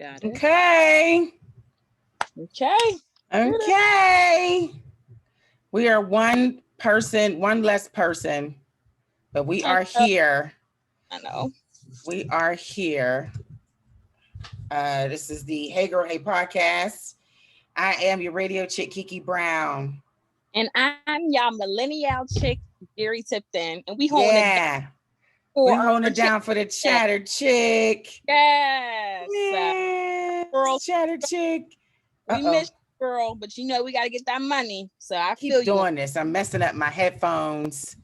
Got it. Okay. We are one less person, but we are here. I know. We are here. This is the Hey Girl, Hey podcast. I am your radio chick, Kiki Brown. And I'm y'all millennial chick, Gary Tipton. And we holding it down. We holding it down for the chatter chick. Yes. Girl, chatter chick. We miss you, girl, but you know we got to get that money. So I keep feel you. doing this. I'm messing up my headphones.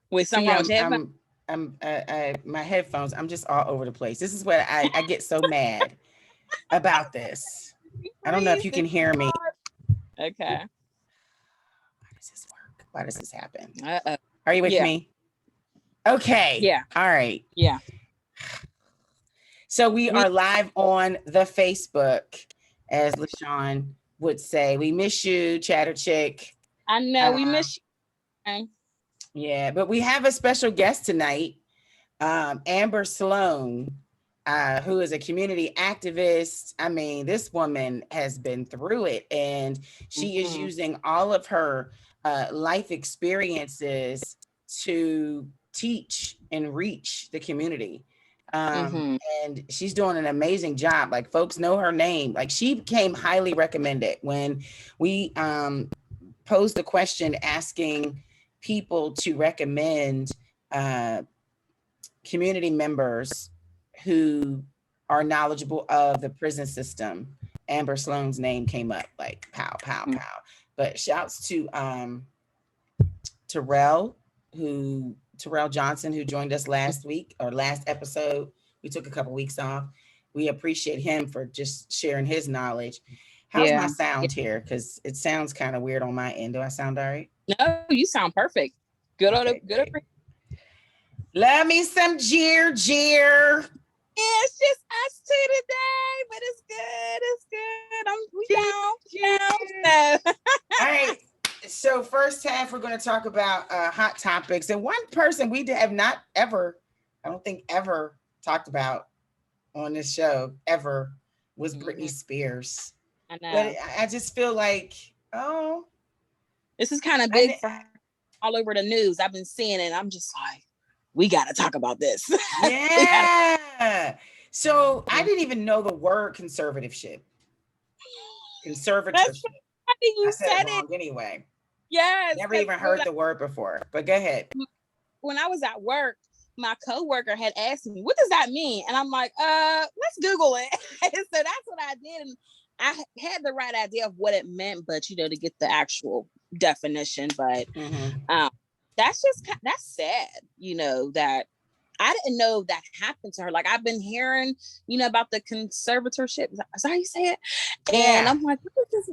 With some my headphones. I'm just all over the place. This is what I get so mad about this. I don't know if you can hear me. Okay. Why does this work? Why does this happen? Uh-oh. Are you with me? Okay. Yeah. All right. Yeah. So we are live on the Facebook, as LaShawn would say. We miss you, Chatter Chick. I know we miss you. Yeah, but we have a special guest tonight, Amber Sloan, who is a community activist. I mean, this woman has been through it, and she is using all of her life experiences to teach and reach the community. And she's doing an amazing job. Like, folks know her name. Like, she became highly recommended when we posed the question asking people to recommend community members who are knowledgeable of the prison system. Amber Sloan's name came up, like pow, pow, pow. But shouts to Terrell Johnson, who joined us last week or last episode. We took a couple weeks off. We appreciate him for just sharing his knowledge. How's my sound here? Because it sounds kind of weird on my end. Do I sound all right? No, you sound perfect. Good. Love me some jeer. Yeah, it's just us two today, but it's good. We down. All right. So first half, we're going to talk about hot topics. And one person we have not ever, I don't think ever talked about on this show ever was Britney Spears. I know. But I just feel like, this is kind of big for her, all over the news. I've been seeing it. I'm just like, we got to talk about this. Yeah. So I didn't even know the word conservatorship. Conservatorship. You said it anyway. Yes. Never even heard the word before, but go ahead. When I was at work, my coworker had asked me, what does that mean? And I'm like, let's Google it. And so that's what I did. And I had the right idea of what it meant, but to get the actual definition. But that's sad, that I didn't know that happened to her. Like, I've been hearing, about the conservatorship. Is that how you say it? And I'm like,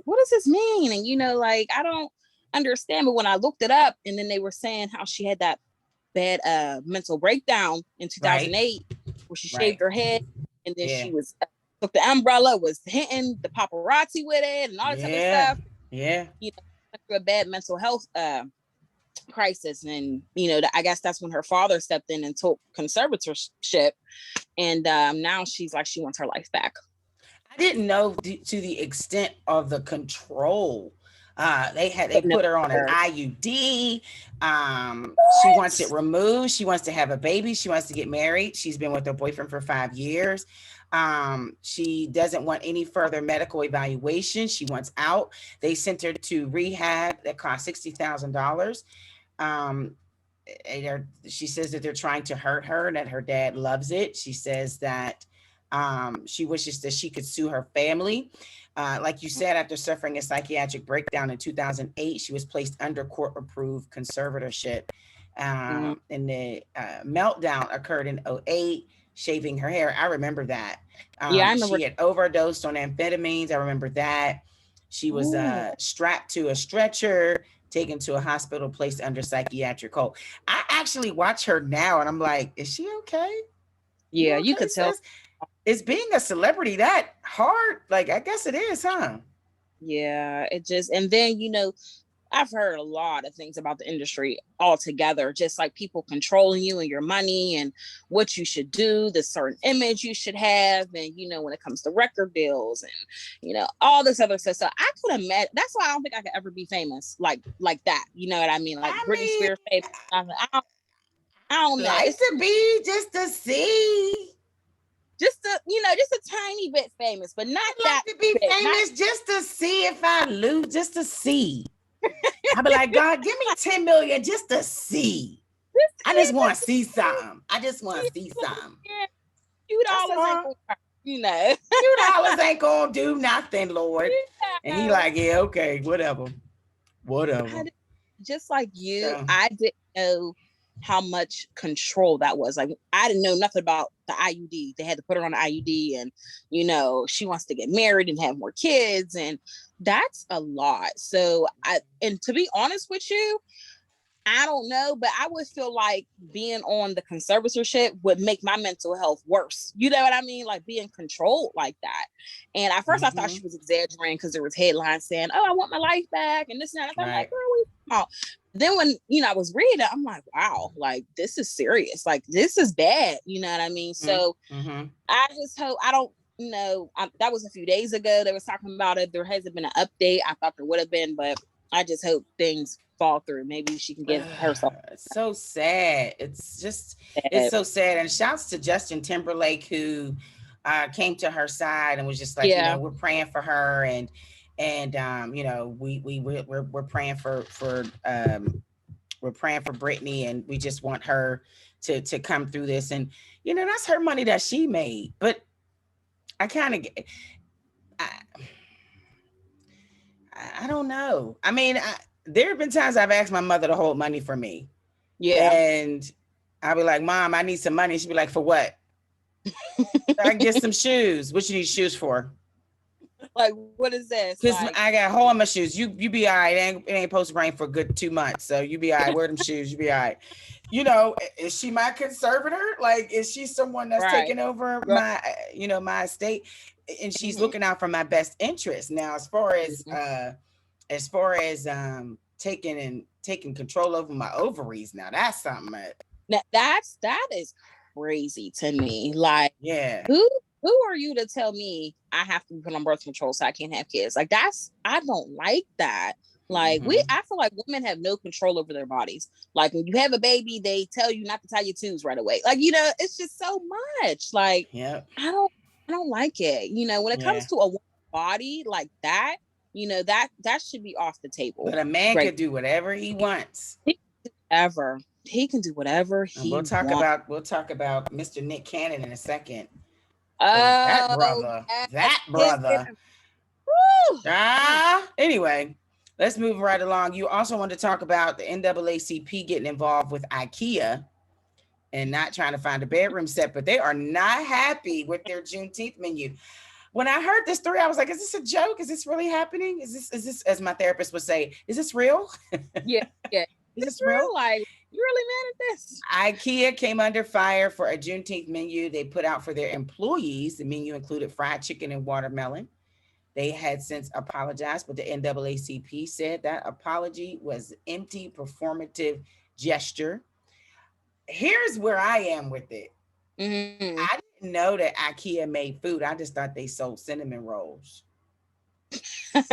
what does this mean? And, I don't understand. But when I looked it up, and then they were saying how she had that bad mental breakdown in 2008, where she shaved her head, and then she was took the umbrella, was hitting the paparazzi with it, and all this other stuff. Yeah. Through a bad mental health crisis, and I guess that's when her father stepped in and took conservatorship, and now she's like, she wants her life back. I didn't know to the extent of the control. They put her on an IUD. She wants it removed. She wants to have a baby. She wants to get married. She's been with her boyfriend for 5 years. She doesn't want any further medical evaluation. She wants out. They sent her to rehab that cost $60,000. She says that they're trying to hurt her and that her dad loves it. She says that she wishes that she could sue her family. Like you said, after suffering a psychiatric breakdown in 2008, she was placed under court-approved conservatorship. And the meltdown occurred in 2008, shaving her hair. I remember that. I remember. She had overdosed on amphetamines. I remember that. She was strapped to a stretcher, taken to a hospital, placed under psychiatric hold. I actually watch her now, and I'm like, is she okay? Yeah, you could tell. Is being a celebrity that hard? Like, I guess it is, huh? Yeah, it just, and then, I've heard a lot of things about the industry altogether, just like people controlling you and your money and what you should do, the certain image you should have. And, when it comes to record deals and, all this other stuff. So I could imagine, that's why I don't think I could ever be famous like that. You know what I mean? Like I Britney mean, Spears famous. I don't know. like It's to be just to see. just a tiny bit famous, but not I'd that like to be big. famous just to see if I lose, just to see. I'd be like, God, give me 10 million just to see. I just want to see something. I just want to see something. $2 ain't gonna hurt, $2 ain't gonna do nothing, Lord. And he like, yeah, okay, whatever. Just like you, I didn't know how much control that was. Like, I didn't know nothing about the IUD. They had to put her on the IUD, and she wants to get married and have more kids, and that's a lot. So and to be honest with you, I don't know, but I would feel like being on the conservatorship would make my mental health worse. You know what I mean? Like being controlled like that. And at first I thought she was exaggerating because there was headlines saying, "Oh, I want my life back," and this and that. I'm like, "Girl, we talking?" Then when I was reading, I'm like, "Wow, like this is serious. Like this is bad." You know what I mean? So I just hope I don't. That was a few days ago. They was talking about it. There hasn't been an update. I thought there would have been, but I just hope things fall through. Maybe she can get herself. It's so sad. It's so sad. And shouts to Justin Timberlake, who came to her side and was just like, we're praying for her, and we're praying for we're praying for Britney, and we just want her to come through this. And that's her money that she made. But I kind of I don't know. I mean, there have been times I've asked my mother to hold money for me. Yeah. And I'll be like, "Mom, I need some money." She'd be like, "For what?" "I can get some shoes." "What you need shoes for?" Like, what is this? Because I got a hole in my shoes. You be all right. It ain't supposed to rain for a good 2 months. So you be all right. Wear them shoes. You be all right. Is she my conservator? Like, is she someone that's taking over my, my estate? And she's looking out for my best interest. Now, as far as taking control over my ovaries, now that's something. That is crazy to me. Like, who are you to tell me I have to be put on birth control so I can't have kids? Like, I don't like that. Like, I feel like women have no control over their bodies. Like, when you have a baby, they tell you not to tie your tubes right away. Like, it's just so much. Like, I don't like it. When it comes to a body like that, that should be off the table. But a man can do whatever he wants. He can do whatever he wants. We'll talk about Mr. Nick Cannon in a second. That brother. Anyway, let's move right along. You also want to talk about the NAACP getting involved with IKEA and not trying to find a bedroom set, but they are not happy with their Juneteenth menu. When I heard this story, I was like, "Is this a joke? Is this really happening? Is this, as my therapist would say, is this real?" Yeah. Is this real? Like, you really mad at this? IKEA came under fire for a Juneteenth menu they put out for their employees. The menu included fried chicken and watermelon. They had since apologized, but the NAACP said that apology was empty performative gesture. Here's where I am with it. I didn't know that IKEA made food. I just thought they sold cinnamon rolls. Well,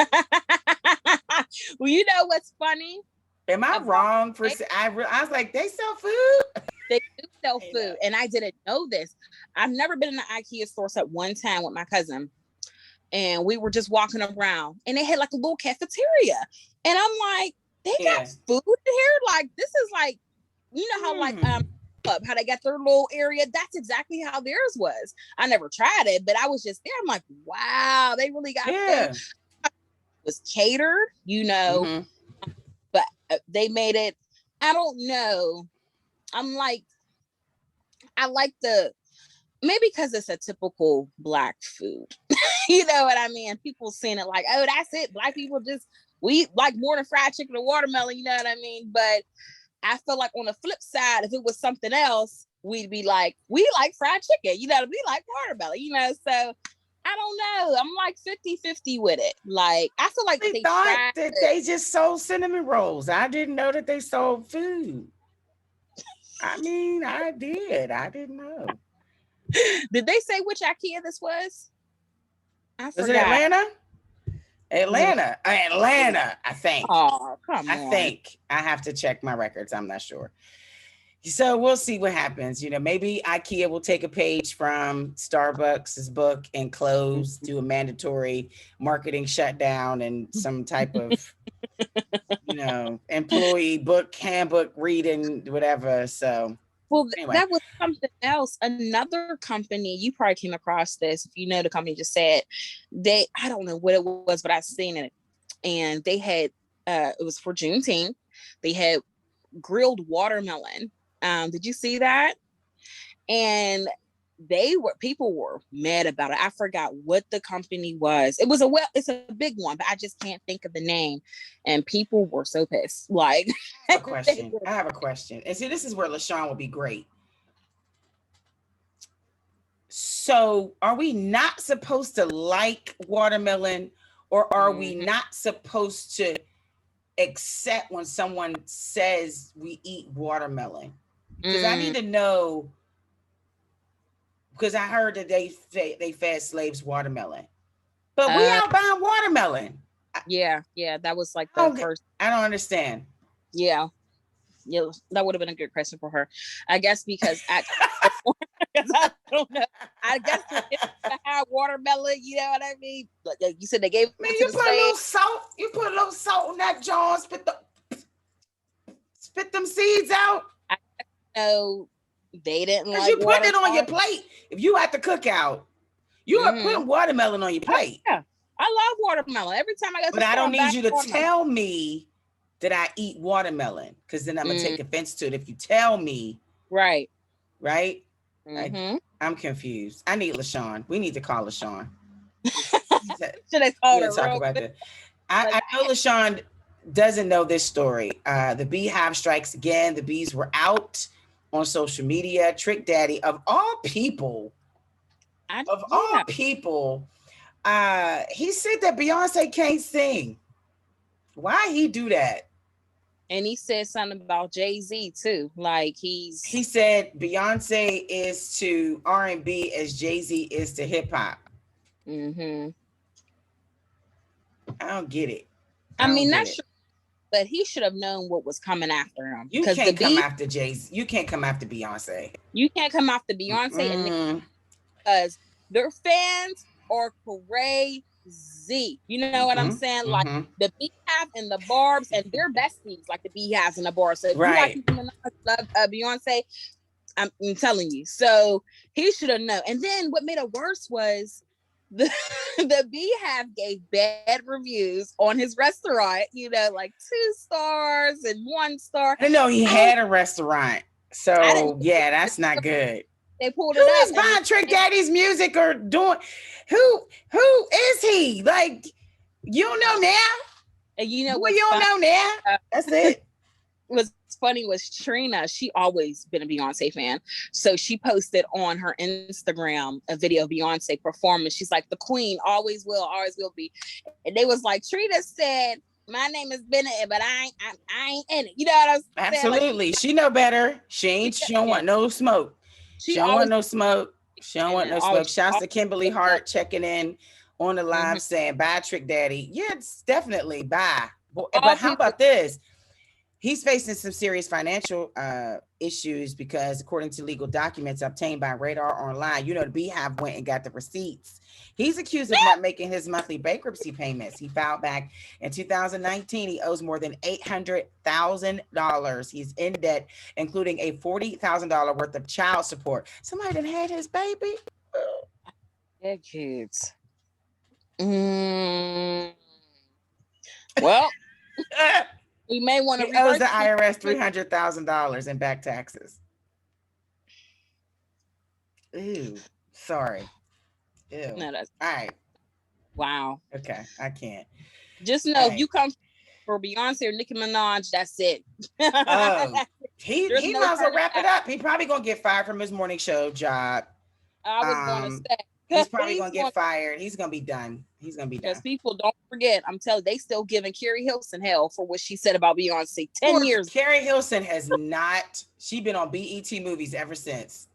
you know what's funny? Am I wrong for? I was like, they sell food. They do sell food, and I didn't know this. I've never been in an IKEA store except one time with my cousin, and we were just walking around, and they had like a little cafeteria, and I'm like, they got food here. Like, this is like, how like how they got their little area. That's exactly how theirs was. I never tried it, but I was just there. I'm like, wow, they really got food. It was catered, but they made it. I don't know. I'm like, I like maybe because it's a typical Black food. You know what I mean? People seeing it like, oh, that's it. Black people we eat like more than fried chicken or watermelon. You know what I mean? But I feel like on the flip side, if it was something else, we'd be like, we like fried chicken. We like watermelon. So I don't know. I'm like 50-50 with it. Like, I feel like They they thought tried that they just sold cinnamon rolls. I didn't know that they sold food. I mean, I did. I didn't know. Did they say which IKEA this was? I Was it forgot. Atlanta? Was it? Atlanta, I think. Oh, come on. I have to check my records. I'm not sure. So we'll see what happens. Maybe IKEA will take a page from Starbucks' book and close, do a mandatory marketing shutdown and some type of, employee book, handbook reading, whatever. So Well, anyway. that was something else. Another company, you probably came across this. If you know the company, just said I don't know what it was, but I've seen it. And they had, it was for Juneteenth. They had grilled watermelon. Did you see that? And people were mad about it. I forgot what the company was. It's a big one, but I just can't think of the name. And people were so pissed. Like, I have a question. And see, this is where LaShawn will be great. So are we not supposed to like watermelon, or are we not supposed to accept when someone says we eat watermelon? Because I need to know, because I heard that they fed slaves watermelon, but we out buying watermelon. Yeah, that was like the first. I don't understand. Yeah, that would have been a good question for her, I guess, because I don't know. I guess to have watermelon, you know what I mean? Like you said, they gave. You put a little salt. You put a little salt on that jar. Spit them seeds out. I know they didn't like. You put it on your plate. If you at the cookout, you are putting watermelon on your plate. Yeah, I love watermelon. Every time I go to the store, I don't need you to tell me that I eat watermelon, because then I'm gonna take offense to it if you tell me. Right. I'm confused. I need LaShawn. We need to call LaShawn. Should I call her? Talk about that. I know LaShawn doesn't know this story. The beehive strikes again. The bees were out on social media. Trick Daddy, of all people, he said that Beyonce can't sing. Why he do that? And he said something about Jay-Z too. Like he said Beyonce is to R&B as Jay-Z is to hip hop. I don't get it. I mean, that's true, but he should have known what was coming after him. You can't come after Jay-Z. You can't come after Beyonce. You can't come after Beyonce because their fans are crazy. You know what I'm saying? Like the Beehive and the Barbs, and they're besties, like the Beehives and the Barbs. So if you love Beyonce, I'm telling you. So he should have known. And then what made it worse was the Beehive gave bad reviews on his restaurant. You know, like 2 stars and 1 star. I know he had a restaurant. So yeah, that's not good. They pulled it up. Who is buying Trick Daddy's music or doing? Who is he? Like, you don't know now. And you know what? You don't know now. That's it. What's funny was Trina. She always been a Beyonce fan, so she posted on her Instagram a video of Beyonce performing. She's like, "The Queen always will be," and they was like, Trina said, "My name is Bennett, but I ain't in it." You know what I'm saying? Absolutely. Like, she know better. She don't want no smoke. She don't want no smoke. She don't want no smoke. Shouts to Kimberly Hart checking in on the live saying, "Bye, Trick Daddy." Yes, definitely. Bye. But how about this? He's facing some serious financial issues because, according to legal documents obtained by Radar Online, the Beehive went and got the receipts. He's accused of not making his monthly bankruptcy payments. He filed back in 2019. He owes more than $800,000. He's in debt, including a $40,000 worth of child support. Somebody done had his baby. Yeah, kids. Well, we may want to. He owes the IRS $300,000 in back taxes. Ew, sorry. Ew. No, that's all right. Wow. Okay, I can't. Just know if you come for Beyonce or Nicki Minaj, that's it. He might as well wrap it up. He probably gonna get fired from his morning show job. I was going to say He's probably gonna get fired. He's gonna be done. He's gonna be done. Because people don't forget, I'm telling you, they still giving Carrie Hilson hell for what she said about Beyonce 10 Poor years. Carrie Hilson has not. She been on BET movies ever since.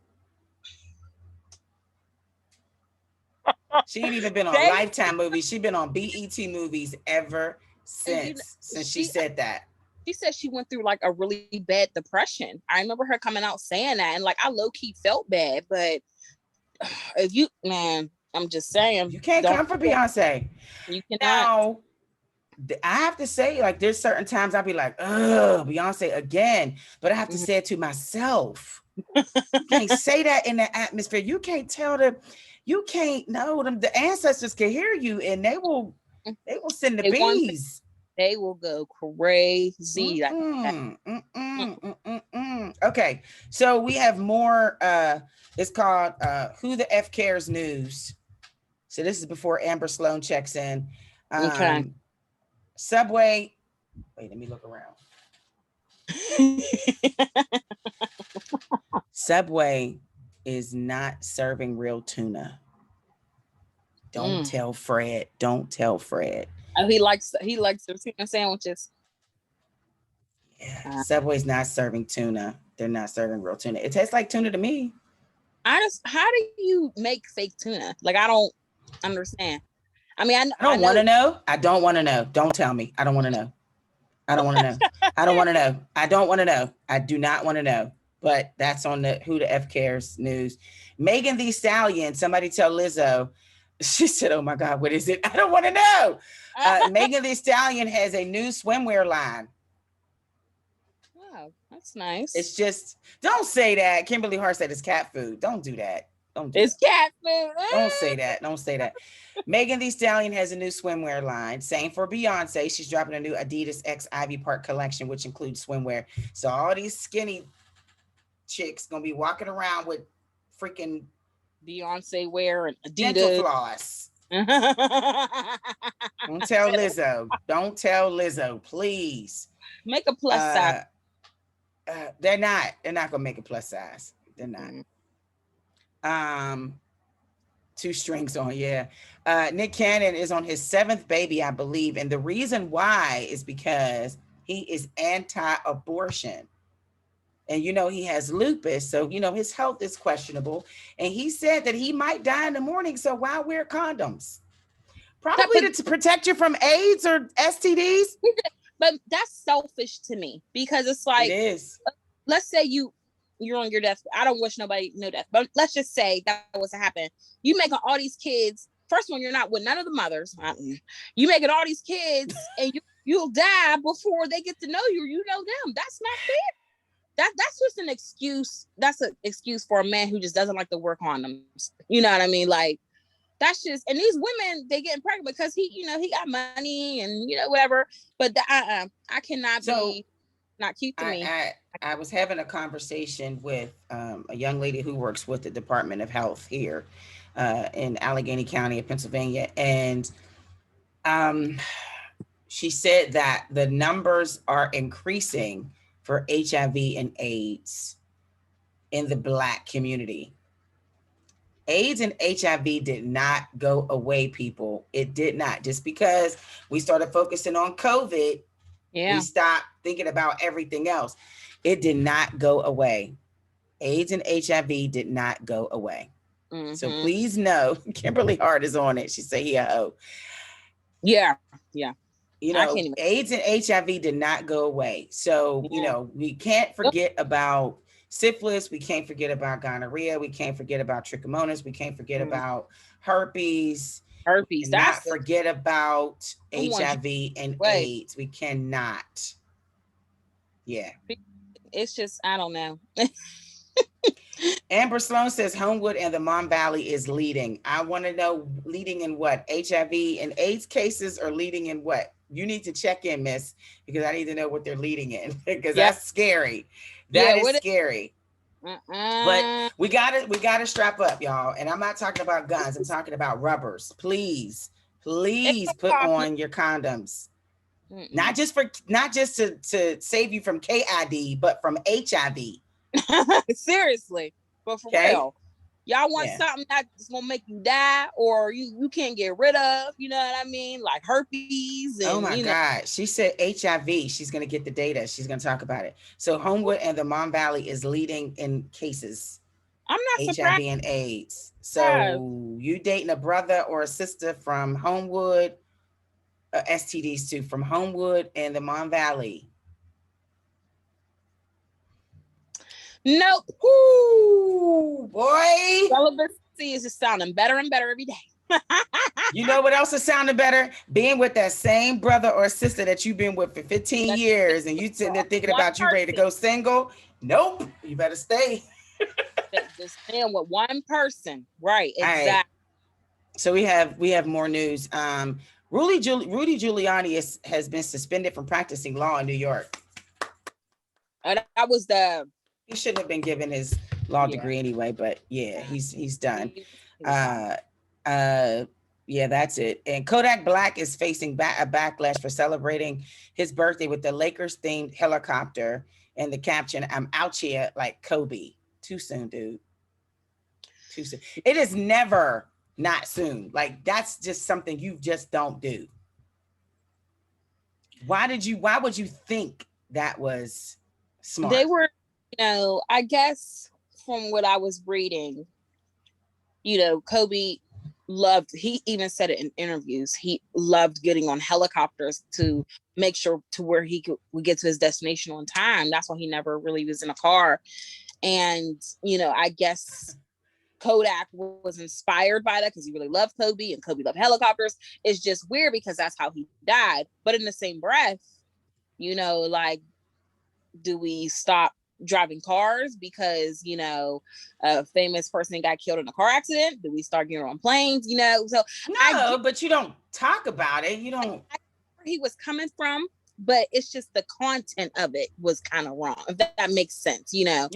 She ain't even been on Lifetime movies. She been on BET movies ever since she said that. She said she went through like a really bad depression. I remember her coming out saying that, and like I low key felt bad. But if you, man, I'm just saying, you can't come for Beyonce. You cannot. Now, I have to say, like, there's certain times I'll be like, oh, Beyonce again. But I have to say it to myself. You can't say that in the atmosphere. You can't tell them. You can't know them. The ancestors can hear you, and they will send the bees. They will go crazy. Okay, so we have more. It's called Who the F Cares News. So this is before Amber Sloan checks in. Okay. Subway. Wait, let me look around. Subway is not serving real tuna. Don't tell Fred. Don't tell Fred. Oh, he likes their tuna sandwiches. Yeah, Subway's not serving tuna. They're not serving real tuna. It tastes like tuna to me. How do you make fake tuna? Like, I don't understand. I mean, I don't want to know. I don't want to know. Don't tell me. I don't want to know. I don't want to know. I don't want to know. I don't want to know. I do not want to know. But that's on the Who the F Cares news. Megan Thee Stallion, somebody tell Lizzo. She said, oh my God, what is it? I don't want to know. Megan Thee Stallion has a new swimwear line. Wow, that's nice. It's just, don't say that. Kimberly Hart said it's cat food. Don't do that. Don't do it's that. Cat food. Don't say that. Don't say that. Megan Thee Stallion has a new swimwear line. Same for Beyonce. She's dropping a new Adidas X Ivy Park collection, which includes swimwear. So all these skinny chicks gonna be walking around with freaking Beyonce wear and Adidas. Dental floss. Don't tell Lizzo. Don't tell Lizzo, please. Make a plus size. They're not gonna make a plus size. They're not. Two strings on, yeah. Nick Cannon is on his 7th baby, I believe, and the reason why is because he is anti-abortion. And he has lupus, so his health is questionable. And he said that he might die in the morning, so why wear condoms? Probably to protect you from AIDS or STDs. But that's selfish to me, because it's like, it is. Let's say you're on your death. I don't wish nobody no death, but let's just say that was to happen. You making all these kids. First one, you're not with none of the mothers. You making all these kids, and you'll die before they get to know you. You know them. That's not fair. That's just an excuse. That's an excuse for a man who just doesn't like to work on them. You know what I mean? Like, that's just, and these women, they getting pregnant because he got money and whatever. But I cannot be not cute to me. I was having a conversation with a young lady who works with the Department of Health here in Allegheny County of Pennsylvania, and she said that the numbers are increasing for HIV and AIDS in the Black community. AIDS and HIV did not go away, people. It did not. Just because we started focusing on COVID, we stopped thinking about everything else. It did not go away. AIDS and HIV did not go away. Mm-hmm. So please know, Kimberly Hart is on it. She said he a hoe. Yeah. AIDS and HIV did not go away. So, we can't forget about syphilis. We can't forget about gonorrhea. We can't forget about trichomonas. We can't forget about herpes. Not forget about HIV and AIDS. We cannot. Yeah. It's just, I don't know. Amber Sloan says Homewood and the Mon Valley is leading. I want to know, leading in what? HIV and AIDS cases, or leading in what? You need to check in, miss, because I need to know what they're leading in, because that's scary. That is scary. But we gotta strap up, y'all. And I'm not talking about guns. I'm talking about rubbers. Please put on your condoms. Not just to save you from KID, but from HIV. Seriously, but for real. Y'all want Yeah. something that's gonna make you die or you can't get rid of, you know what I mean? Like herpes Oh and my God. She said HIV. She's going to get the data. She's going to talk about it. So Homewood and the Mon Valley is leading in cases, I'm not HIV surprised. and AIDS. So you dating a brother or a sister from Homewood, STDs too, from Homewood and the Mon Valley. Nope. Ooh, boy. Celibacy is just sounding better and better every day. You know what else is sounding better? Being with that same brother or sister that you've been with for 15 years and you sitting there thinking One about you ready to go single. Nope. You better stay. just staying with one person. Right. All Exactly. right. So we have more news. Rudy Giuliani has been suspended from practicing law in New York. That was He shouldn't have been given his law degree anyway, but yeah, he's done. Yeah, that's it. And Kodak Black is facing a backlash for celebrating his birthday with the Lakers themed helicopter and the caption, "I'm out here like Kobe." Too soon, dude. Too soon. It is never not soon. Like that's just something you just don't do. Why would you think that was smart? They were, I guess from what I was reading, Kobe he even said it in interviews, he loved getting on helicopters to make sure to where would get to his destination on time. That's why he never really was in a car. And, I guess Kodak was inspired by that because he really loved Kobe and Kobe loved helicopters. It's just weird because that's how he died. But in the same breath, like, do we stop driving cars because a famous person got killed in a car accident? Do we start getting on planes? So but you don't talk about it. You don't. I where he was coming from, but it's just the content of it was kind of wrong. If that makes sense, Yeah.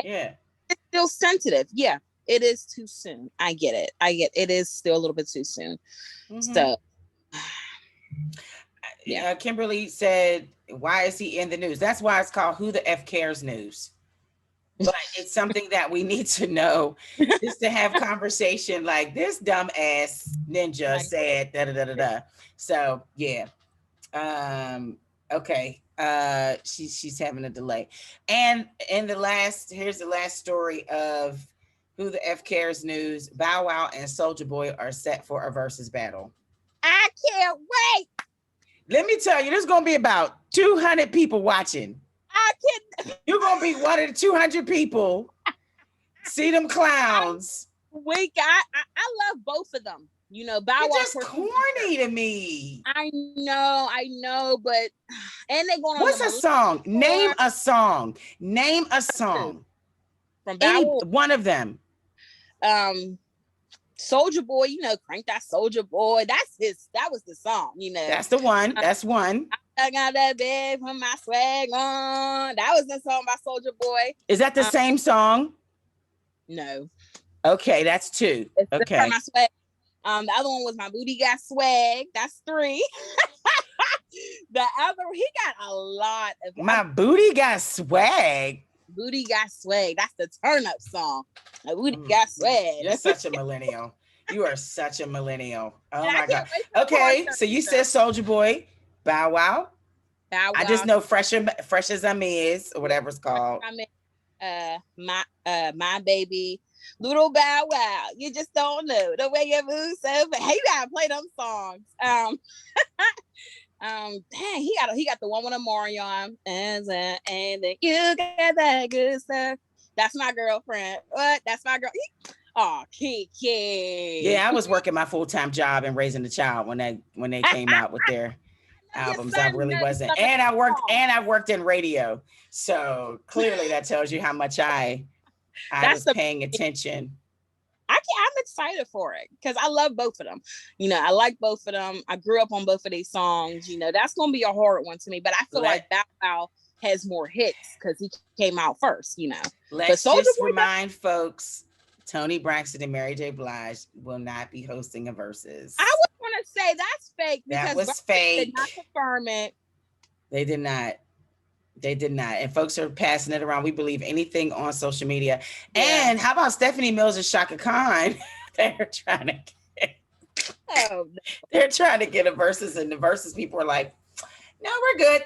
It's still sensitive. Yeah, it is too soon. I get it. It is still a little bit too soon. Mm-hmm. So. Yeah. Kimberly said, "Why is he in the news?" That's why it's called "Who the F Cares" news. But it's something that we need to know, just to have conversation like this dumb ass ninja said da da da da da. So yeah. Okay. She's having a delay. And here's the last story of Who the F Cares news. Bow Wow and Soulja Boy are set for a versus battle. I can't wait. Let me tell you, there's going to be about 200 people watching. You're going to be one of the 200 people. See them clowns. I love both of them. Bow Wow. It's just corny to me. I know, but and they going on. What's a song? Name a song. Name a song. From Bow Wow. One of them. Soulja Boy, crank that Soulja Boy. That was the song, That's the one. That's one. I got that bag from my swag on. That was the song by Soulja Boy. Is that the same song? No. Okay, that's two. Okay. My swag. The other one was My Booty Got Swag. That's 3. The other, he got a lot of. My Booty Got Swag. Booty Got Swag. That's the turn up song. My Booty Got Swag. You're such a millennial. You are such a millennial. Oh my God. Okay, so you said Soulja Boy, Bow Wow. I just know Fresh as I'm Is, or whatever it's called. My Baby. Little Bow Wow, you just don't know the way you move. So, but hey, you gotta play them songs. Dang, he got the one with Omarion, and you got that good stuff. That's my girlfriend. What? That's my girl. Oh, Kiki. Yeah, I was working my full-time job and raising a child when they came out with their albums. I really wasn't, and I worked in radio. So clearly, that tells you how much I was paying attention. I'm excited for it because I love both of them. I like both of them. I grew up on both of these songs. That's going to be a hard one to me, but I feel like Bow Wow has more hits because he came out first, Let's just remind folks, Toni Braxton and Mary J. Blige will not be hosting a versus. I was going to say that's fake. That was fake. Did not confirm it. They did not. They did not. And folks are passing it around. We believe anything on social media. Yeah. And how about Stephanie Mills and Shaka Khan? They're trying to get, Oh, no. they're trying to get a versus, and the versus people are like, no, we're good.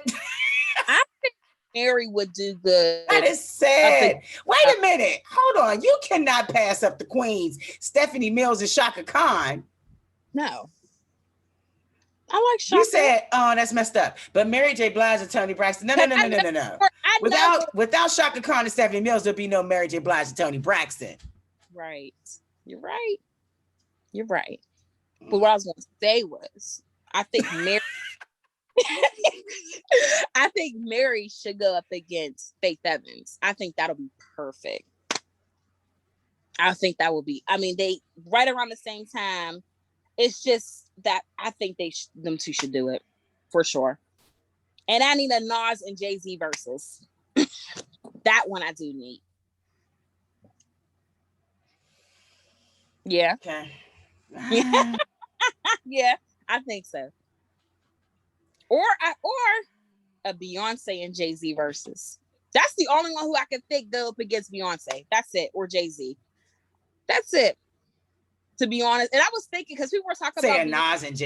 I think Mary would do good. That is sad. Wait a minute. Hold on. You cannot pass up the queens, Stephanie Mills and Shaka Khan. No. I like Shaka. You said, oh, that's messed up. But Mary J. Blige and Toni Braxton. No. Without Shaka Khan and Stephanie Mills, there'll be no Mary J. Blige and Toni Braxton. Right. You're right. You're right. But what I was going to say was, I think Mary I think Mary should go up against Faith Evans. I think that'll be perfect. I think that will be, I mean, they right around the same time. It's just that I think them two should do it for sure. And I need a Nas and Jay-Z versus. That one I do need. Yeah. Okay. Yeah, I think so. Or a Beyonce and Jay-Z versus. That's the only one who I can think go up against Beyonce. That's it. Or Jay-Z. That's it. To be honest. And I was thinking, because people were talking about a Nas and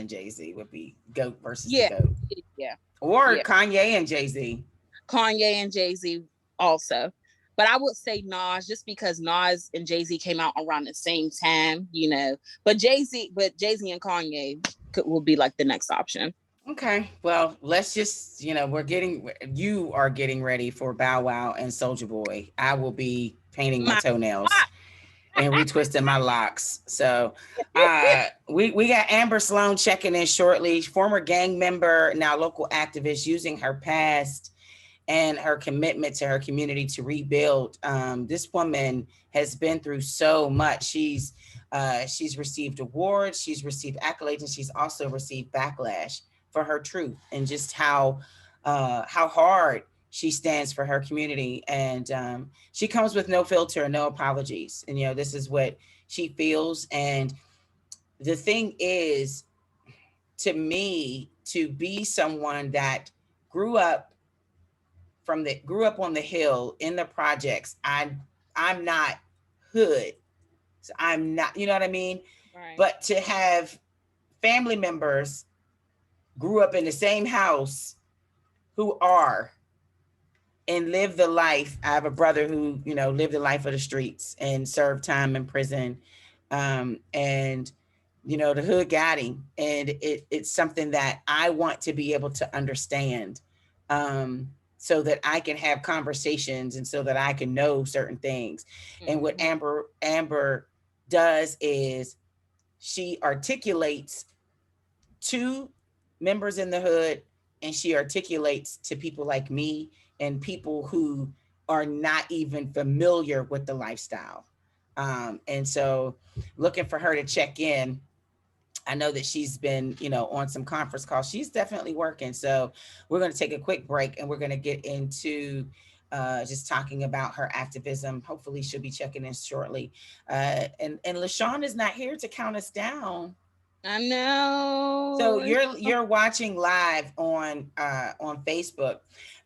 Jay-Z would be GOAT versus the GOAT. Yeah. Or Kanye and Jay-Z. Kanye and Jay-Z also. But I would say Nas, just because Nas and Jay-Z came out around the same time, you know. But Jay-Z and Kanye will be like the next option. Okay. Well, let's just, you are getting ready for Bow Wow and Soulja Boy. I will be painting my toenails and retwisting my locks. So we got Amber Sloan checking in shortly, former gang member, now local activist, using her past and her commitment to her community to rebuild. This woman has been through so much. She's received awards, she's received accolades, and she's also received backlash for her truth and just how hard she stands for her community. And she comes with no filter, no apologies. And, this is what she feels. And the thing is, to me, to be someone that grew up on the hill in the projects, I'm not hood. So I'm not, you know what I mean? Right. But to have family members grew up in the same house who are and live the life. I have a brother who, lived the life of the streets and served time in prison. And, the hood got him. And it's something that I want to be able to understand, so that I can have conversations and so that I can know certain things. Mm-hmm. And what Amber does is she articulates to members in the hood, and she articulates to people like me and people who are not even familiar with the lifestyle. And so looking for her to check in. I know that she's been, on some conference calls. She's definitely working. So we're going to take a quick break, and we're going to get into just talking about her activism. Hopefully she'll be checking in shortly. And LaShawn is not here to count us down. I know. So you're watching live on Facebook,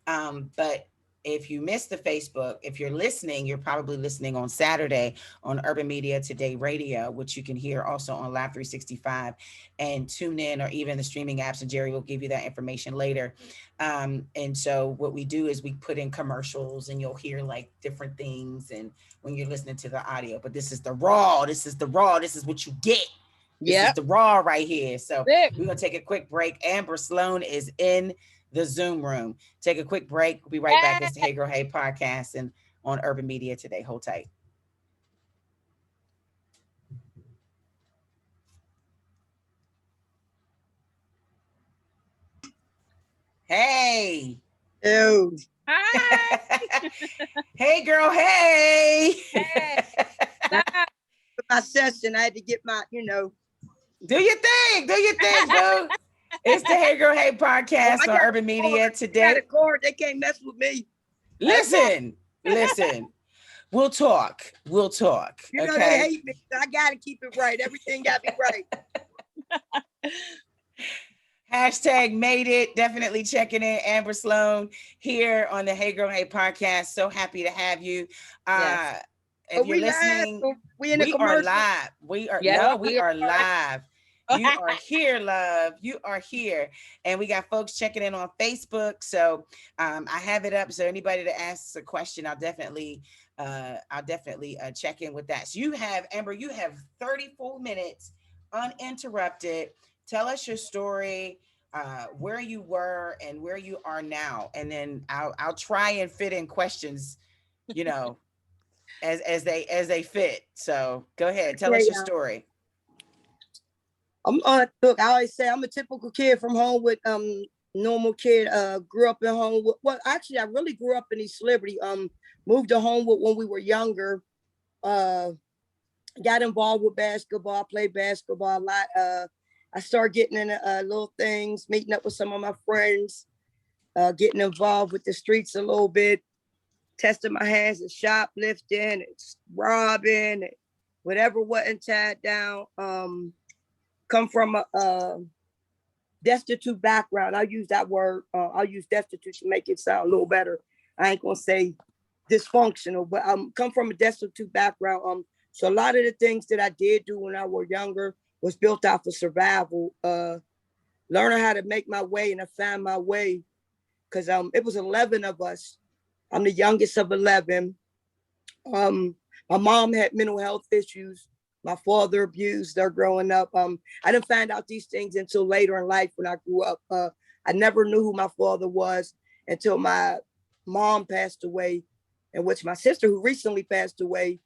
but if you missed the Facebook, if you're listening, you're probably listening on Saturday on Urban Media Today Radio, which you can hear also on Live 365 and tune in, or even the streaming apps. And Jerry will give you that information later. And so what we do is we put in commercials, and you'll hear like different things. And when you're listening to the audio, but this is the raw. This is what you get. This is the raw right here. So we're going to take a quick break. Amber Sloan is in the Zoom room. Take a quick break. We'll be right back. It's the Hey Girl Hey podcast and on Urban Media Today. Hold tight. Hey. Ew. Hi. Hey girl, hey. Hey. For my session, I had to get my, Do your thing, boo. It's the Hey Girl Hey podcast on Urban Media Today. They can't mess with me. Listen. We'll talk. They hate me. So I got to keep it right. Everything got to be right. Hashtag made it. Definitely checking in. Amber Sloan here on the Hey Girl Hey podcast. So happy to have you. Yes. If you're we live. listening, We in the we are commercial. live. We are Yeah, no, we we are are. live. You are here, love. You are here. And we got folks checking in on Facebook. So I have it up. So anybody that asks a question, I'll definitely check in with that. So you have, Amber, you have 34 minutes uninterrupted. Tell us your story, where you were and where you are now. And then I'll try and fit in questions, you know, as they fit. So go ahead, tell us your Yeah. story. Look, I always say I'm a typical kid from home with normal kid. Grew up in Homewood. Well, actually, I really grew up in East Liberty. Moved to Homewood when we were younger. Got involved with basketball. Played basketball a lot. I started getting into little things, meeting up with some of my friends, getting involved with the streets a little bit, testing my hands at shoplifting, and robbing, and whatever wasn't tied down. Come from a destitute background. I'll use that word. I'll use destitute to make it sound a little better. I ain't gonna say dysfunctional, but come from a destitute background. So a lot of the things that I did do when I was younger was built out for survival. Learning how to make my way, and I found my way because it was 11 of us. I'm the youngest of 11. My mom had mental health issues. My father abused her growing up. I didn't find out these things until later in life when I grew up. I never knew who my father was until my mom passed away, in which my sister, who recently passed away,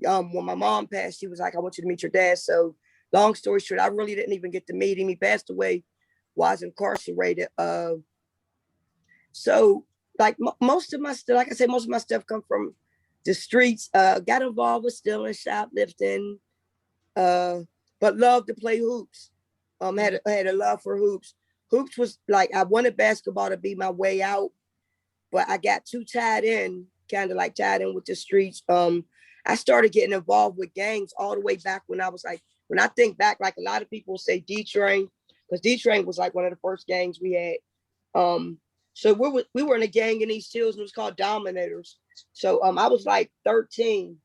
when my mom passed, she was like, I want you to meet your dad. So long story short, I really didn't even get to meet him. He passed away while I was incarcerated. So like most of my stuff, like I said, most of my stuff come from the streets. Got involved with stealing, shoplifting, but loved to play hoops. Had a love for hoops. Hoops was like, I wanted basketball to be my way out, but I got too tied in, kind of like tied in with the streets. I started getting involved with gangs all the way back when I was like, when I think back, like a lot of people say D-Train, because D-Train was like one of the first gangs we had. So we were in a gang in East Hills, and it was called Dominators. So I was like 13.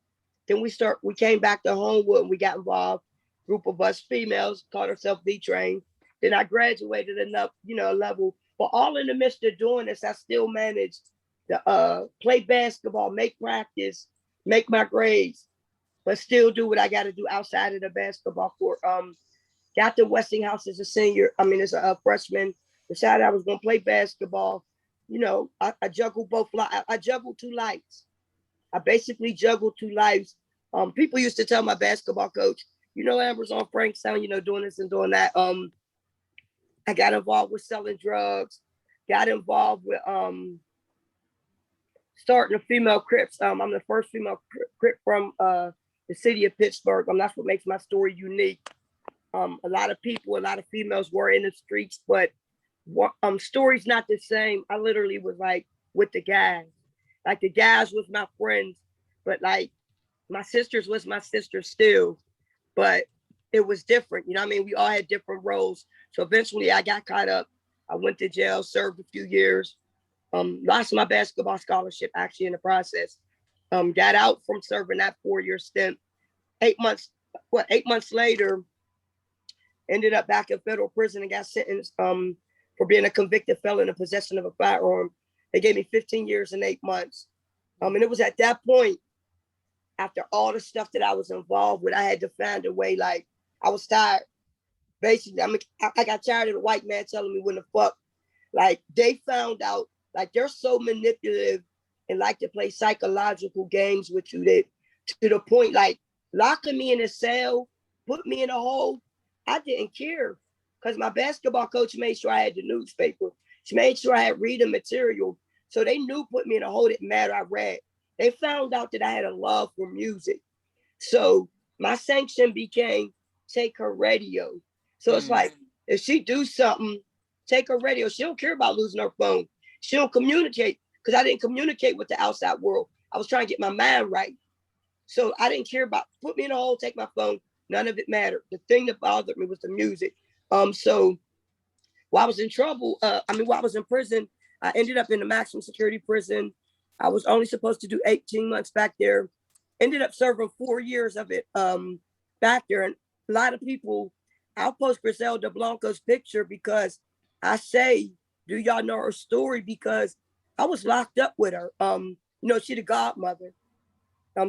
Then we came back to Homewood and we got involved. Group of us females called ourselves D-Train. Then I graduated enough, level. But all in the midst of doing this, I still managed to play basketball, make practice, make my grades, but still do what I got to do outside of the basketball court. Got to Westinghouse as a senior. As a freshman. Decided I was going to play basketball. I juggled both. I juggled two lives. I basically juggled two lives. People used to tell my basketball coach, Amber's on Frankstown, doing this and doing that. I got involved with selling drugs. Got involved with starting a female Crips. I'm the first female Crip from the city of Pittsburgh. That's what makes my story unique. A lot of females were in the streets, but story's not the same. I literally was like with the guys. Like the guys was my friends, but like my sisters was my sisters still. But it was different. We all had different roles. So eventually I got caught up. I went to jail, served a few years. Lost my basketball scholarship actually in the process. Got out from serving that 4-year stint. 8 months later, ended up back in federal prison and got sentenced for being a convicted felon in possession of a firearm. They gave me 15 years and 8 months. And it was at that point, after all the stuff that I was involved with, I had to find a way. Like, I was tired. Basically, I got tired of the white man telling me when the fuck. Like, they found out, like, they're so manipulative and like to play psychological games with you that to the point, like, locking me in a cell, put me in a hole. I didn't care because my basketball coach made sure I had the newspaper. She made sure I had reading material. So they knew put me in a hole didn't matter. I read. They found out that I had a love for music. So my sanction became take her radio. So it's like, if she do something, take her radio. She don't care about losing her phone. She don't communicate because I didn't communicate with the outside world. I was trying to get my mind right. So I didn't care about put me in a hole, take my phone. None of it mattered. The thing that bothered me was the music. So while I was in trouble, while I was in prison, I ended up in a maximum security prison. I was only supposed to do 18 months back there. Ended up serving 4 years of it back there. And a lot of people, I'll post Griselda Blanco's picture because I say, do y'all know her story? Because I was locked up with her. She's the godmother.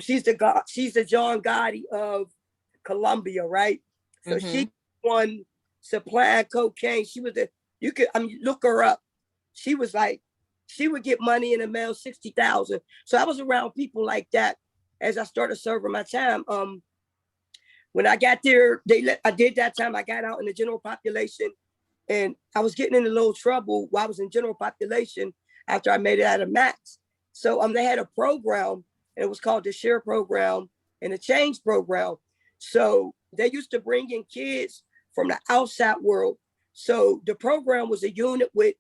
She's the John Gotti of Colombia, right? So she won supplying cocaine. She was look her up. She was like, she would get money in the mail, 60,000. So I was around people like that as I started serving my time. When I got there, I did that time. I got out in the general population, and I was getting in a little trouble while I was in general population after I made it out of max. So they had a program, and it was called the Share Program and the Change Program. So they used to bring in kids from the outside world. So the program was a unit with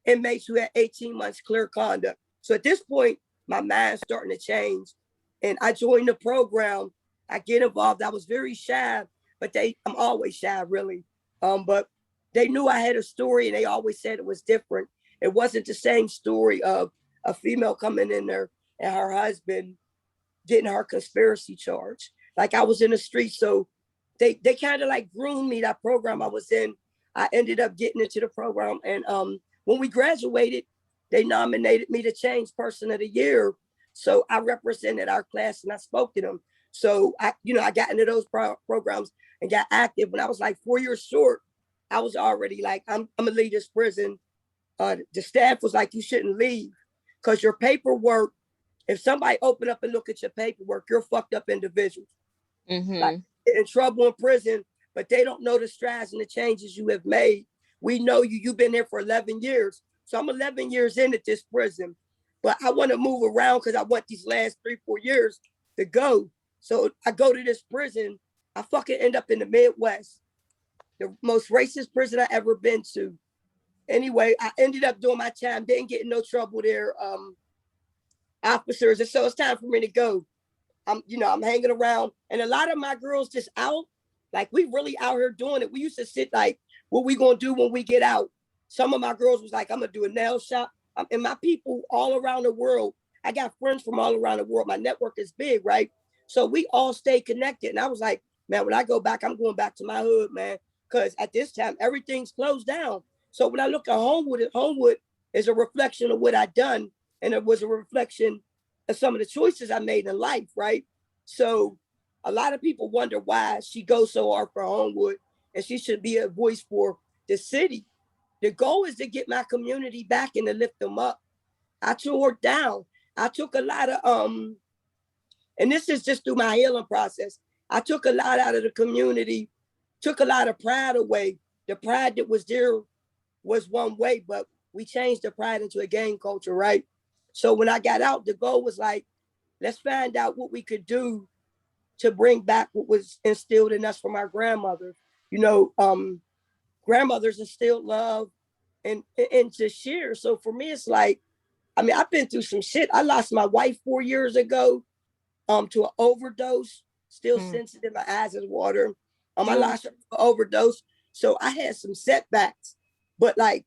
inmates who had 18 months clear conduct. So at this point, my mind's starting to change. And I joined the program. I get involved. I was very shy, but I'm always shy, really. But they knew I had a story, and they always said it was different. It wasn't the same story of a female coming in there and her husband getting her conspiracy charge. Like, I was in the street, so they kind of like groomed me. That program I was in, I ended up getting into the program. And when we graduated, they nominated me to Change Person of the Year. So I represented our class and I spoke to them. So I got into those programs and got active. When I was like 4 years short, I was already like, I'm gonna leave this prison. The staff was like, you shouldn't leave because your paperwork, if somebody open up and look at your paperwork, you're fucked up individuals. Like, in trouble in prison, but they don't know the strides and the changes you have made. We know you've been there for 11 years. So I'm 11 years in at this prison, but I want to move around because I want these last 3-4 years to go. So I go to this prison. I fucking end up in the Midwest, the most racist prison I ever been to. Anyway, I ended up doing my time, didn't get in no trouble there, officers. And so it's time for me to go. I'm hanging around, and a lot of my girls just out. Like, we really out here doing it. We used to sit like, what we gonna do when we get out? Some of my girls was like, I'm gonna do a nail shop. And my people all around the world, I got friends from all around the world. My network is big, right? So we all stay connected. And I was like, man, when I go back, I'm going back to my hood, man. Because at this time, everything's closed down. So when I look at Homewood is a reflection of what I done. And it was a reflection of some of the choices I made in life, right? So a lot of people wonder why she goes so hard for Homewood, and she should be a voice for the city. The goal is to get my community back and to lift them up. I tore it down. I took a lot of, and this is just through my healing process. I took a lot out of the community, took a lot of pride away. The pride that was there was one way, but we changed the pride into a gang culture, right? So when I got out, the goal was like, let's find out what we could do to bring back what was instilled in us from our grandmothers. Grandmothers instilled love and to share. So for me, it's like, I've been through some shit. I lost my wife 4 years ago to an overdose, still sensitive, my eyes is water. I lost her to an overdose. So I had some setbacks. But like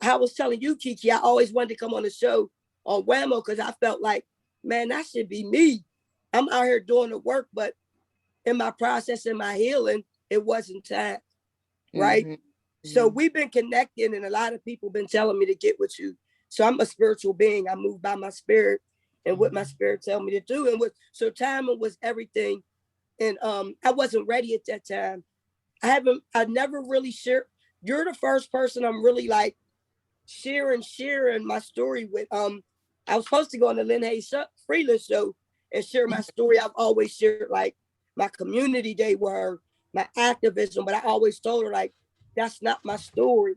I was telling you, Kiki, I always wanted to come on the show on Whammo because I felt like, man, that should be me. I'm out here doing the work, but in my process, in my healing, it wasn't time, right? So we've been connecting, and a lot of people been telling me to get with you. So I'm a spiritual being. I move by my spirit and what my spirit tell me to do. And so timing was everything. And I wasn't ready at that time. I never really shared. You're the first person I'm really like sharing my story with. I was supposed to go on the Lynn Hayes Freeland show and share my story. I've always shared like my community day with her, my activism, but I always told her like, that's not my story.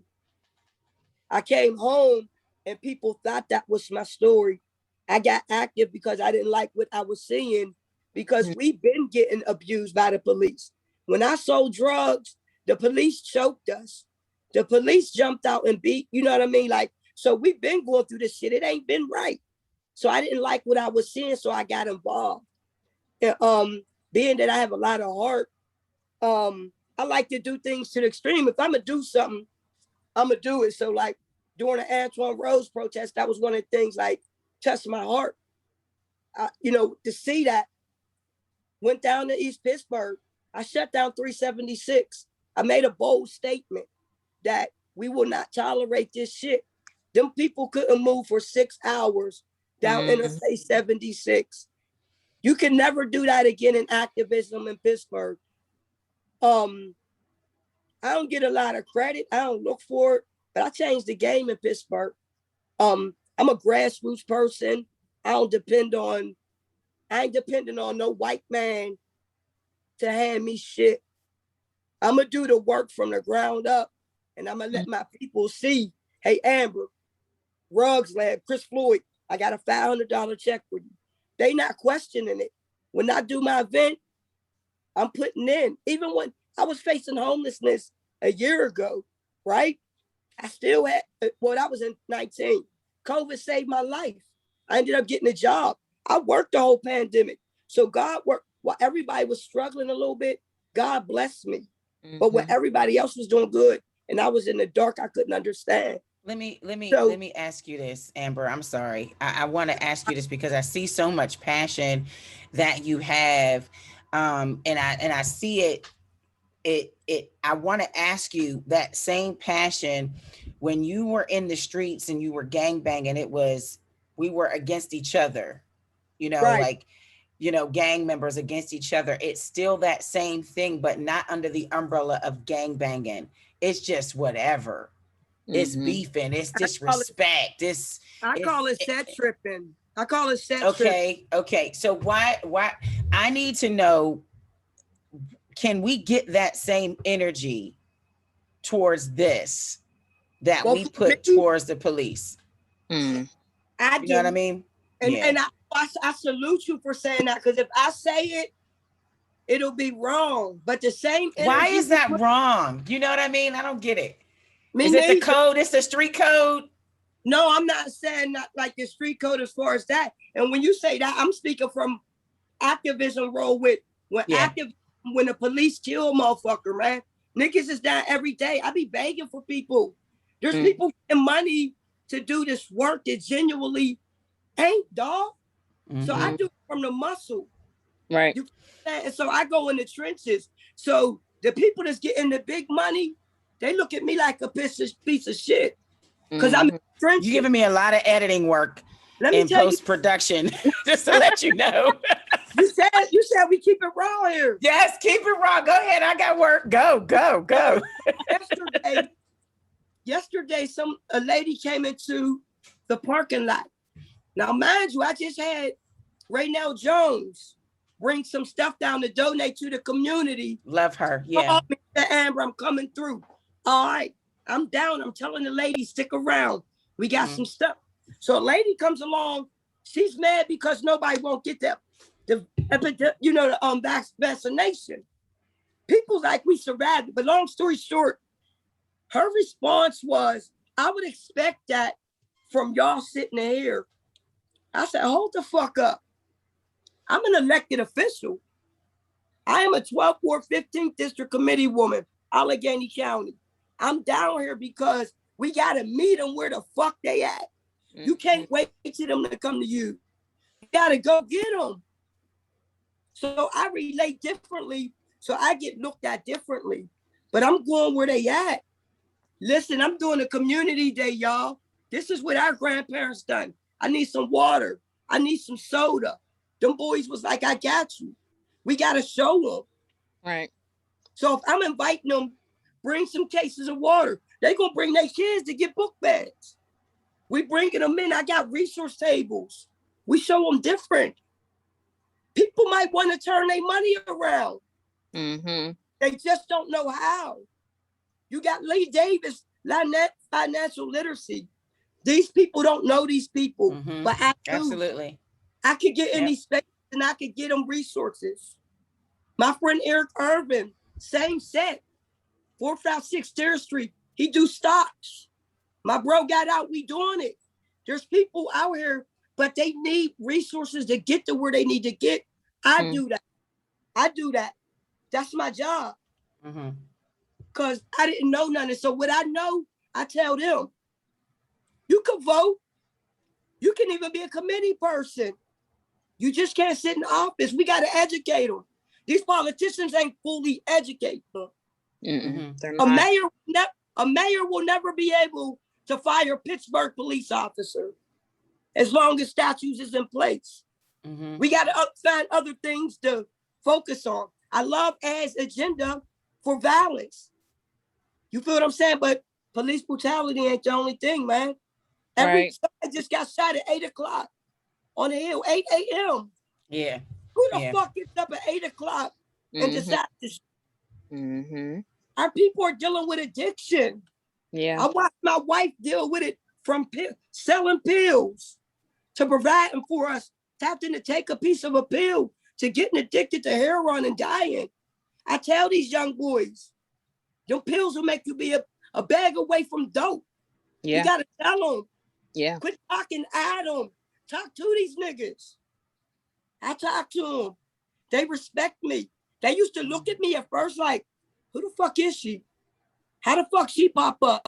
I came home and people thought that was my story. I got active because I didn't like what I was seeing because we've been getting abused by the police. When I sold drugs, the police choked us. The police jumped out and beat, you know what I mean? Like, so we've been going through this shit. It ain't been right. So I didn't like what I was seeing, so I got involved. And, being that I have a lot of heart, I like to do things to the extreme. If I'm gonna do something, I'm gonna do it. So like during the Antoine Rose protest, that was one of the things like touched my heart. To see that. Went down to East Pittsburgh. I shut down 376. I made a bold statement that we will not tolerate this shit. Them people couldn't move for 6 hours down Interstate 76. You can never do that again in activism in Pittsburgh. I don't get a lot of credit. I don't look for it, but I changed the game in Pittsburgh. I'm a grassroots person. I ain't depending on no white man to hand me shit. I'm gonna do the work from the ground up, and I'm gonna let my people see, hey, Amber, Ruggs Lab, Chris Floyd, I got a $500 check for you. They not questioning it. When I do my event, I'm putting in. Even when I was facing homelessness a year ago, right? I still had, well, that was in 19. COVID saved my life. I ended up getting a job. I worked the whole pandemic. So God worked, while everybody was struggling a little bit, God blessed me. But when everybody else was doing good and I was in the dark, I couldn't understand. Let me ask you this, Amber. I'm sorry. I want to ask you this because I see so much passion that you have. And I see it. I want to ask you that same passion when you were in the streets and you were gangbanging, we were against each other, Right. gang members against each other. It's still that same thing, but not under the umbrella of gangbanging. It's just whatever. It's beefing. It's disrespect. I call it set tripping. Tripping. Okay. So why I need to know, can we get that same energy towards this that we put towards the police? I do. You know what I mean? And I salute you for saying that, because if I say it, it'll be wrong. But the same energy. Why is that wrong? You know what I mean? I don't get it. Is it the code? It's the street code? No, I'm not saying not like the street code as far as that. And when you say that, I'm speaking from activism role with when the police kill a motherfucker, man. Niggas is down every day. I be begging for people. There's people getting money to do this work that genuinely ain't, dog. So I do it from the muscle. Right. And so I go in the trenches. So the people that's getting the big money, they look at me like a piece of shit. Because I'm in the trenches. You're giving me a lot of editing work in post-production, just to let you know. You said we keep it raw here. Yes, keep it raw. Go ahead. I got work. Go. Yesterday, a lady came into the parking lot. Now, mind you, I just had Raynell Jones bring some stuff down to donate to the community. Love her. Yeah. Amber, I'm coming through. All right, I'm down. I'm telling the lady, stick around. We got some stuff. So a lady comes along. She's mad because nobody won't get the vaccination. People like we survived. But long story short, her response was, I would expect that from y'all sitting here. I said, hold the fuck up. I'm an elected official. I am a 12th Ward 15th District Committee woman, Allegheny County. I'm down here because we got to meet them where the fuck they at. You can't wait for them to come to you. You got to go get them. So I relate differently. So I get looked at differently. But I'm going where they at. Listen, I'm doing a community day, y'all. This is what our grandparents done. I need some water. I need some soda. Them boys was like, I got you. We got to show them. Right. So if I'm inviting them, bring some cases of water. They going to bring their kids to get book bags. We bringing them in. I got resource tables. We show them different. People might want to turn their money around. They just don't know how. You got Lee Davis, financial literacy. These people don't know these people, but I do. Absolutely. I could get in these spaces and I could get them resources. My friend Eric Irvin, same set, 456 Terrace Street. He do stocks. My bro got out, we doing it. There's people out here, but they need resources to get to where they need to get. I do that. That's my job. Because I didn't know nothing. So what I know, I tell them, you can vote. You can even be a committee person. You just can't sit in office. We got to educate them. These politicians ain't fully educated. They're A not. mayor will never be able to fire a Pittsburgh police officer as long as statutes is in place. We got to find other things to focus on. I love Ed's agenda for violence. You feel what I'm saying? But police brutality ain't the only thing, man. Somebody just got shot at 8 o'clock on the hill, 8 a.m. Yeah. Who the fuck gets up at 8 o'clock and decides to Our people are dealing with addiction. Yeah. I watched my wife deal with it from selling pills to providing for us, having to take a piece of a pill to getting addicted to heroin and dying. I tell these young boys, them pills will make you be a bag away from dope. Yeah. You got to tell them. Yeah. Quit talking at them. Talk to these niggas. I talk to them. They respect me. They used to look at me at first like, who the fuck is she? How the fuck she pop up?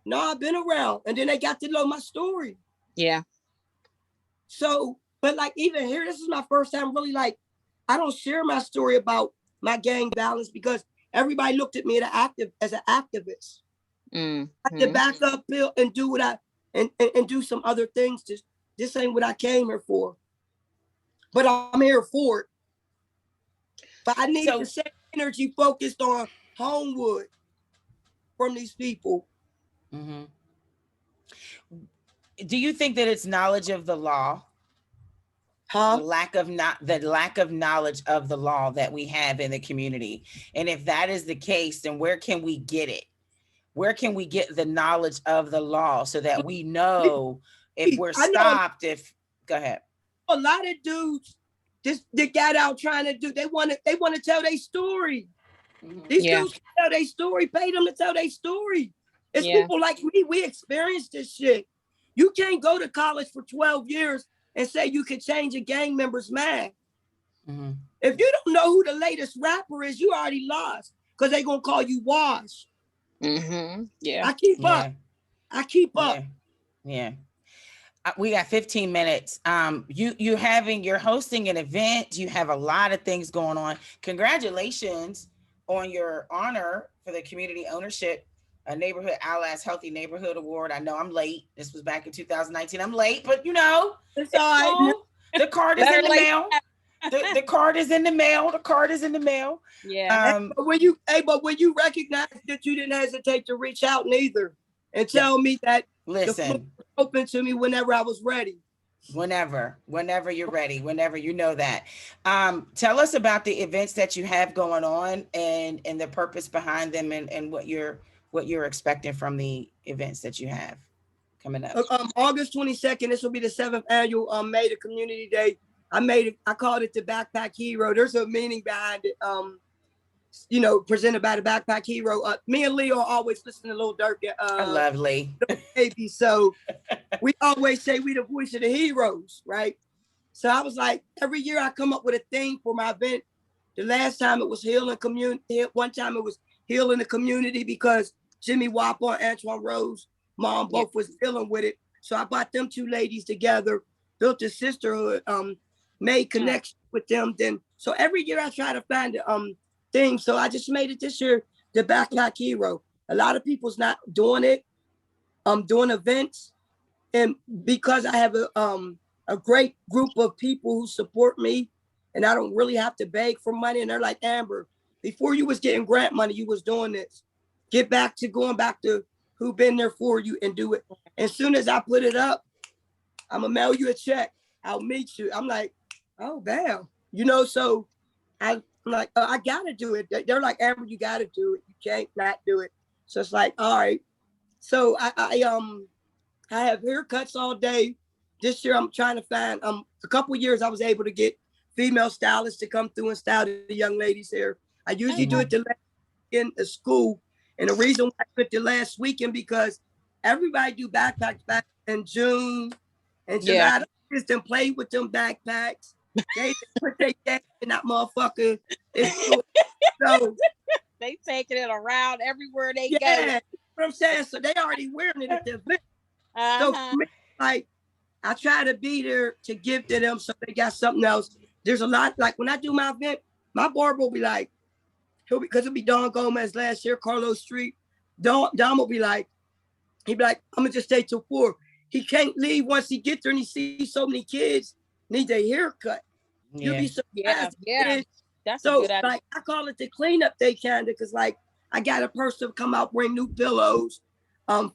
No, I've been around. And then they got to know my story. Yeah. So, but like even here, this is my first time really like, I don't share my story about my gang violence because everybody looked at me as an activist. I had to back up and do what and do some other things. This ain't what I came here for. But I'm here for it. But I need the same energy focused on Homewood from these people. Do you think that it's knowledge of the law? The lack of knowledge of the law that we have in the community. And if that is the case, then where can we get it? Where can we get the knowledge of the law so that we know if we're stopped? Go ahead. A lot of dudes they got out trying to do, they want to tell their story. These dudes can tell their story, pay them to tell their story. It's people like me, we experienced this shit. You can't go to college for 12 years and say you could change a gang member's mind. If you don't know who the latest rapper is, you already lost because they're going to call you Wash. Yeah. I keep up. I keep up. Yeah. We got 15 minutes. You're hosting an event. You have a lot of things going on. Congratulations on your honor for the Community Ownership Neighborhood Outlast Healthy Neighborhood Award. I know I'm late. This was back in 2019. I'm late, but it's all right. The card is in the mail. The card is in the mail. The card is in the mail. Yeah. But when you recognize that, you didn't hesitate to reach out neither and tell me that the floor was open to me whenever I was ready. Whenever you're ready, whenever you know that. Tell us about the events that you have going on and the purpose behind them and what you're expecting from the events that you have coming up. August 22nd, this will be the 7th annual May the Community Day. I called it the Backpack Hero. There's a meaning behind it. Presented by the Backpack Hero. Me and Leo always listen to Lil Durk. Lovely. Baby. So we always say we the voice of the heroes, right? So I was like, every year I come up with a theme for my event. The last time it was healing community. One time it was healing the community because Jimmy Wapper and Antoine Rose, mom, both was dealing with it. So I brought them two ladies together, built a sisterhood, made connection with them. So every year I try to find a thing. So I just made it this year, the Backpack Hero. A lot of people's not doing it. I'm doing events. And because I have a great group of people who support me and I don't really have to beg for money. And they're like, Amber, before you was getting grant money, you was doing this. Get back to going back to who been there for you and do it. As soon as I put it up, I'm gonna mail you a check. I'll meet you. I'm like, oh, damn. So I'm like, I gotta do it. They're like, Amber, you gotta do it. You can't not do it. So it's like, all right. So I have haircuts all day. This year I'm trying to find, a couple of years I was able to get female stylists to come through and style the young ladies' hair. I usually do it in the school. And the reason why I put the last weekend because everybody do backpacks back in June and July. Yeah. Just didn't play with them backpacks. They put their gas in that motherfucker. So they taking it around everywhere they go. what I'm saying. So they already wearing it at the event. So Uh-huh. for me, like I try to be there to give to them so they got something else. There's a lot, like when I do my event, my barber will be like, because it'll be Don Gomez last year, Carlos Street. Don will be like, he'd be like, I'm gonna just stay till 4. He can't leave once he gets there and he sees so many kids need their haircut. You'll be surprised. Yeah. That's a so good idea. like I call it the cleanup day kinda, because like I got a person come out, bring new pillows,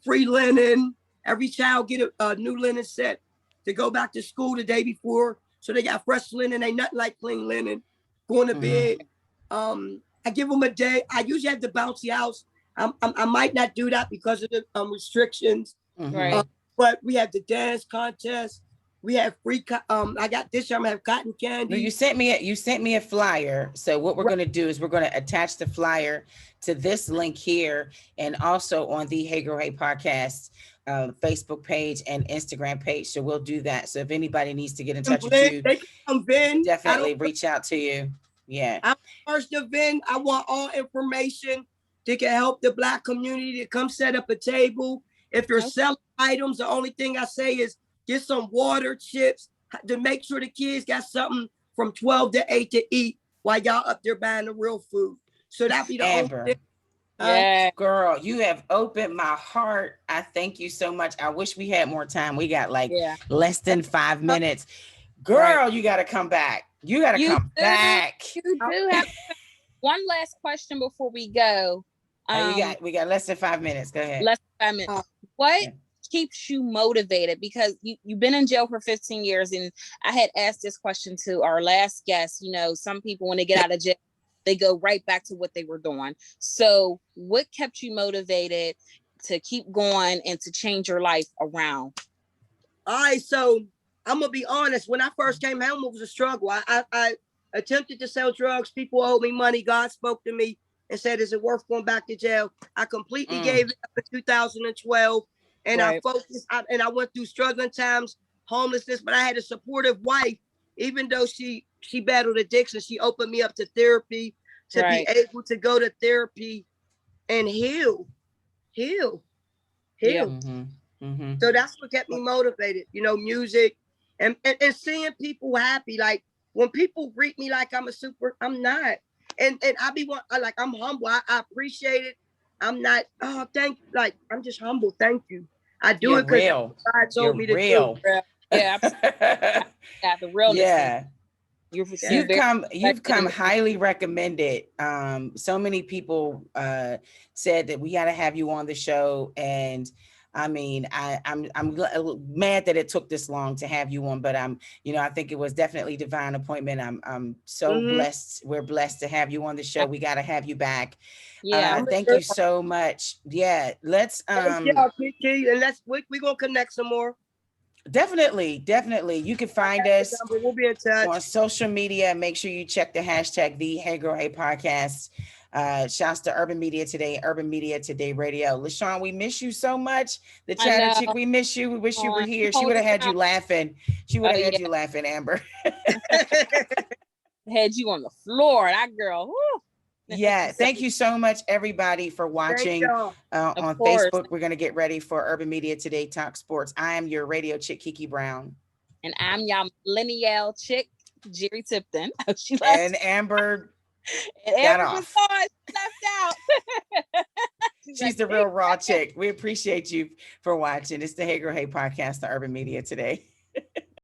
free linen. Every child get a new linen set to go back to school the day before. So they got fresh linen, ain't nothing like clean linen. Going to bed. I give them a day. I usually have the bouncy house. I might not do that because of the restrictions. Right. But we have the dance contest. We have free. I got this year. I'm gonna have cotton candy. No, you sent me a flyer. So what we're going to do is we're going to attach the flyer to this link here, and also on the Hey Girl Hey podcast Facebook page and Instagram page. So we'll do that. So if anybody needs to get in touch with you, they can come in. definitely reach out to you. Yeah. I'm first event. I want all information that can help the Black community to come set up a table. If you're selling items, the only thing I say is get some water, chips, to make sure the kids got something from 12 to 8 to eat while y'all up there buying the real food. So that'd be the Amber. only thing. Yeah. Girl, you have opened my heart. I thank you so much. I wish we had more time. We got like less than 5 minutes. Girl, you got to come back. You got to come back. You do have one last question before we go. We got less than 5 minutes. Go ahead. Less than 5 minutes. What keeps you motivated? Because you've been in jail for 15 years, and I had asked this question to our last guest. You know, some people when they get out of jail, they go right back to what they were doing. So what kept you motivated to keep going and to change your life around? All right, so I'm gonna be honest. When I first came home, it was a struggle. I attempted to sell drugs. People owed me money. God spoke to me and said, "Is it worth going back to jail?" I completely gave it up in 2012, and I focused. I went through struggling times, homelessness, but I had a supportive wife. Even though she battled addiction, she opened me up to therapy to be able to go to therapy and heal. So that's what kept me motivated. You know, music and seeing people happy. Like when people greet me like I'm I'm not. And I be like, I'm humble. I appreciate it. I'm not, thank you. Like, I'm just humble. Thank you. I do it because God told me to do it. Yeah. The realness. Yeah. You've come highly recommended. So many people said that we got to have you on the show, and I mean, I'm mad that it took this long to have you on, but I think it was definitely divine appointment. I'm so blessed. We're blessed to have you on the show. We got to have you back. Yeah. Thank you so much. Yeah. Let's Kiki, and we're gonna connect some more. Definitely. You can find us we'll be in touch on social media. Make sure you check the hashtag the Hey Girl Hey podcast. Shouts to Urban Media Today, Urban Media Today Radio. LaShawn, we miss you so much. The chatter chick, we miss you. We wish you were here. She would have had you laughing. She would have had you laughing, Amber. Had you on the floor, that girl. Woo. Yeah, thank you so much, everybody, for watching on Facebook. We're going to get ready for Urban Media Today Talk Sports. I am your radio chick, Kiki Brown. And I'm your millennial chick, Jerry Tipton. And Amber got off. Left out. She's the real raw chick. We appreciate you for watching. It's the Hey Girl Hey podcast on Urban Media Today.